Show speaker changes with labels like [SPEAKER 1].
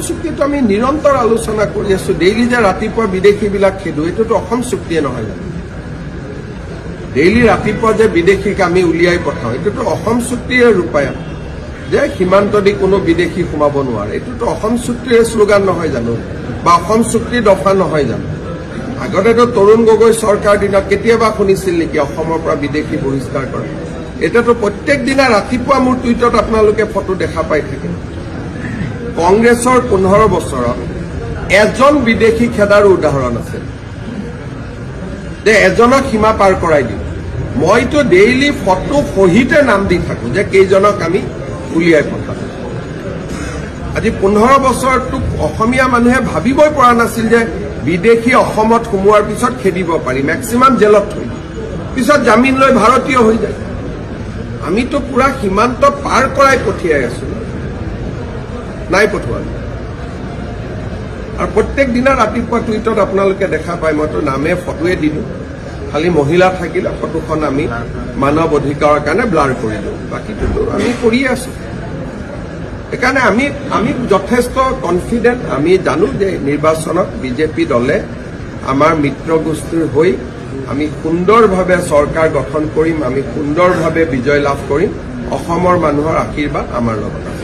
[SPEAKER 1] চুক্তিটো আমি নিৰন্তৰ আলোচনা কৰি আছো। ডেইলি যে ৰাতিপুৱা বিদেশীবিলাক খেদো, এইটোতো অসম চুক্তিয়ে নহয় জানো? ডেইলি ৰাতিপুৱা যে বিদেশীক আমি উলিয়াই পঠাওঁ, এইটোতো অসম চুক্তিৰে ৰূপায়ণ, যে সীমান্ত দি কোনো বিদেশী সোমাব নোৱাৰে। এইটোতো অসম চুক্তিৰে শ্লোগান নহয় জানো, বা অসম চুক্তিৰ দফা নহয় জানো? আগতেতো তৰুণ গগৈ চৰকাৰ দিনত কেতিয়াবা শুনিছিল নেকি অসমৰ পৰা বিদেশী বহিষ্কাৰ কৰে? এতিয়াতো প্ৰত্যেক দিনা ৰাতিপুৱা মোৰ টুইটত আপোনালোকে ফটো দেখা পাই থাকে। কংগ্ৰেছৰ 15 বছৰত এজন বিদেশী খেদাৰো উদাহৰণ আছে, যে এজনক সীমা পাৰ কৰাই দিম। মইতো ডেইলি ফটো সহিতে নাম দি থাকো যে কেইজনক আমি উলিয়াই পঠাম। আজি 15 বছৰতো অসমীয়া মানুহে ভাবিবই পৰা নাছিল যে বিদেশী অসমত সোমোৱাৰ পিছত খেদিব পাৰি, মেক্সিমাম জেলত থৈ পিছত জামিন লৈ ভাৰতীয় হৈ যায়। আমিতো পুৰা সীমান্ত পাৰ কৰাই পঠিয়াই আছো, নাই পঠোৱা। আৰু প্ৰত্যেক দিনা ৰাতিপুৱা টুইটত আপোনালোকে দেখা পায়, মইতো নামে ফটোৱে দিলো, খালি মহিলা থাকিলে ফটোখন আমি মানৱ অধিকাৰৰ কাৰণে ব্লাৰ কৰি দিওঁ, বাকীটোতো আমি কৰি আছো। সেইকাৰণে আমি যথেষ্ট কনফিডেণ্ট। আমি জানো যে নিৰ্বাচনত বিজেপি দলে আমাৰ মিত্ৰ গোষ্ঠীৰ হৈ আমি সুন্দৰভাৱে চৰকাৰ গঠন কৰিম, আমি সুন্দৰভাৱে বিজয় লাভ কৰিম। অসমৰ মানুহৰ আশীৰ্বাদ আমাৰ লগত আছে।